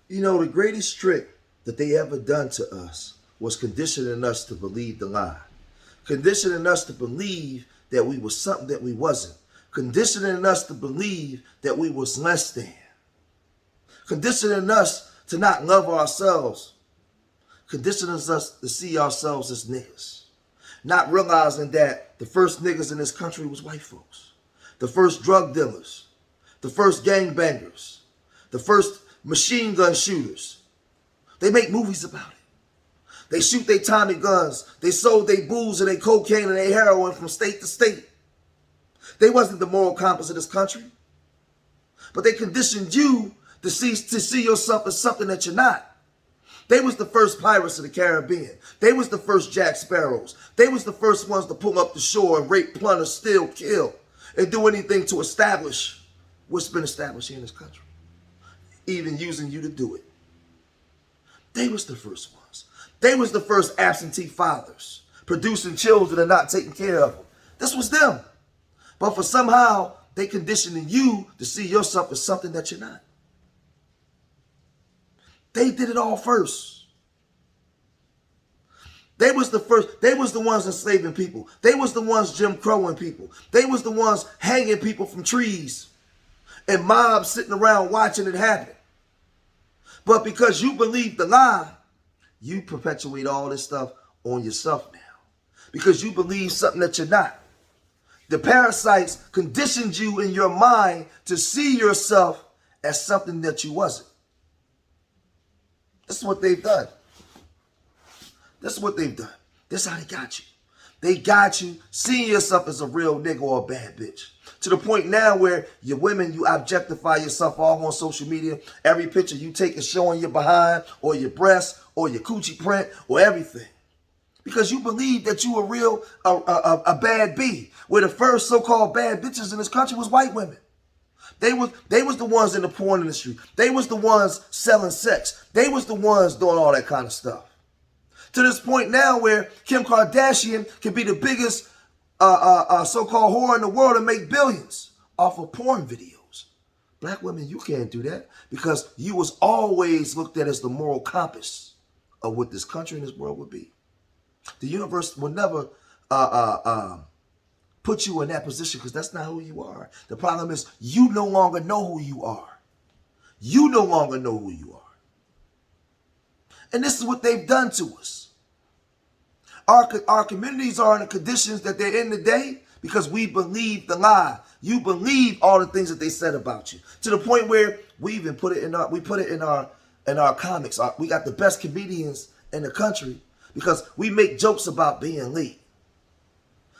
You know, the greatest trick that they ever done to us was conditioning us to believe the lie. Conditioning us to believe that we was something that we wasn't. Conditioning us to believe that we was less than. Conditioning us to not love ourselves. Conditioning us to see ourselves as niggas. Not realizing that the first niggas in this country was white folks. The first drug dealers. The first gangbangers. The first machine gun shooters. They make movies about it. They shoot their Tommy guns. They sold their booze and their cocaine and their heroin from state to state. They wasn't the moral compass of this country. But they conditioned you to see yourself as something that you're not. They was the first pirates of the Caribbean. They was the first Jack Sparrows. They was the first ones to pull up the shore and rape, plunder, steal, kill, and do anything to establish what's been established here in this country. Even using you to do it. They was the first ones. They was the first absentee fathers, producing children and not taking care of them. This was them. But for somehow, they conditioning you to see yourself as something that you're not. They did it all first. They was the first. They was the ones enslaving people. They was the ones Jim Crowing people. They was the ones hanging people from trees and mobs sitting around watching it happen. But because you believe the lie, you perpetuate all this stuff on yourself now. Because you believe something that you're not. The parasites conditioned you in your mind to see yourself as something that you wasn't. This is what they've done. This is what they've done. This is how they got you. They got you seeing yourself as a real nigga or a bad bitch. To the point now where your women, you objectify yourself all on social media. Every picture you take is showing your behind or your breast or your coochie print or everything. Because you believe that you a bad B. Where the first so-called bad bitches in this country was white women. They was the ones in the porn industry. They was the ones selling sex. They was the ones doing all that kind of stuff. To this point now where Kim Kardashian can be the biggest so-called whore in the world and make billions off of porn videos. Black women, you can't do that because you was always looked at as the moral compass of what this country and this world would be. The universe will never put you in that position because that's not who you are. The problem is you no longer know who you are. You no longer know who you are. And this is what they've done to us. Our communities are in the conditions that they're in today because we believe the lie. You believe all the things that they said about you. To the point where we even put it in our comics. We got the best comedians in the country because we make jokes about being late.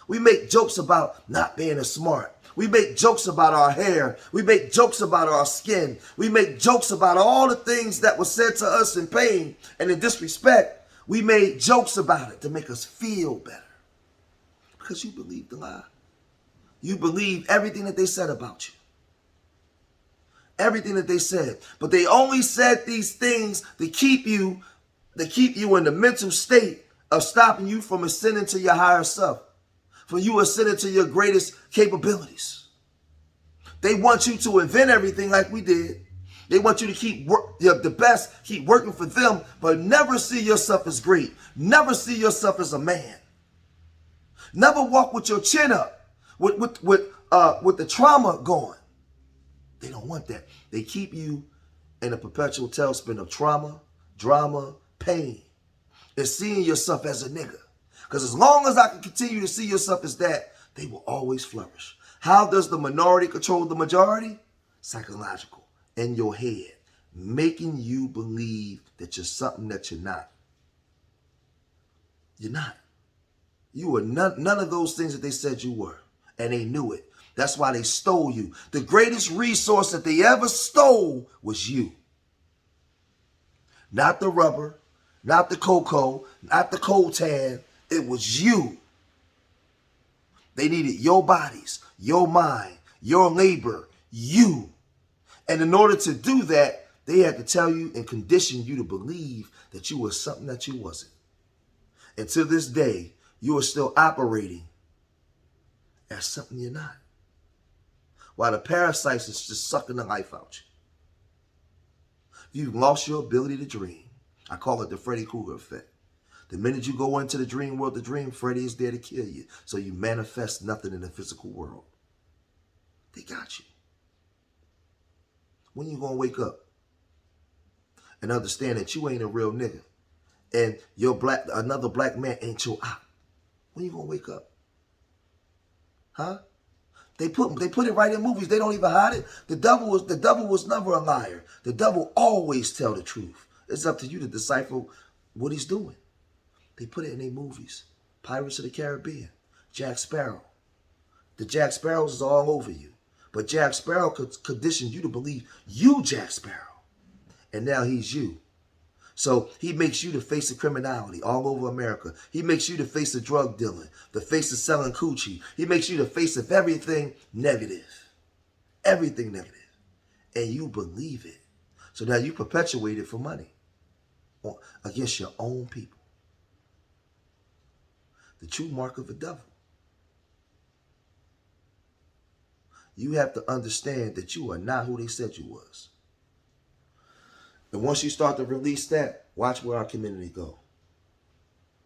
We make jokes about not being as smart. We make jokes about our hair. We make jokes about our skin. We make jokes about all the things that were said to us in pain and in disrespect. We made jokes about it to make us feel better. Because you believe the lie. You believe everything that they said about you. Everything that they said. But they only said these things to keep you in the mental state of stopping you from ascending to your higher self. For you ascending to your greatest capabilities. They want you to invent everything like we did. They want you to keep the best, keep working for them, but never see yourself as great. Never see yourself as a man. Never walk with your chin up, with the trauma going. They don't want that. They keep you in a perpetual tailspin of trauma, drama, pain, and seeing yourself as a nigga. Because as long as I can continue to see yourself as that, they will always flourish. How does the minority control the majority? Psychological. In your head. Making you believe that you're something that you're not. You're not. You were none of those things that they said you were. And they knew it. That's why they stole you. The greatest resource that they ever stole was you. Not the rubber. Not the cocoa. Not the coltan. It was you. They needed your bodies, your mind, your labor, you. And in order to do that, they had to tell you and condition you to believe that you were something that you wasn't. And to this day, you are still operating as something you're not. While the parasites is just sucking the life out you. You've lost your ability to dream. I call it the Freddy Krueger effect. The minute you go into the dream world, the dream, Freddy is there to kill you. So you manifest nothing in the physical world. They got you. When you gonna wake up and understand that you ain't a real nigga and another black man ain't your op? When you gonna wake up? Huh? They put it right in movies. They don't even hide it. The devil was never a liar. The devil always tell the truth. It's up to you to decipher what he's doing. They put it in their movies. Pirates of the Caribbean, Jack Sparrow. The Jack Sparrows is all over you. But Jack Sparrow could condition you to believe you Jack Sparrow. And now he's you. So he makes you to face the criminality all over America. He makes you to face the drug dealing, the face of selling coochie. He makes you to face of everything negative. Everything negative. And you believe it. So now you perpetuate it for money against your own people. The true mark of the devil. You have to understand that you are not who they said you was. And once you start to release that, watch where our community go.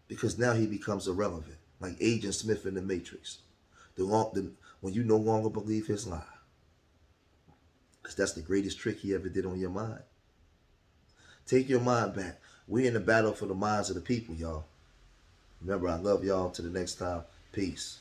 Because now he becomes irrelevant, like Agent Smith in the Matrix. When you no longer believe his lie. Because that's the greatest trick he ever did on your mind. Take your mind back. We're in the battle for the minds of the people, y'all. Remember, I love y'all. Till the next time. Peace.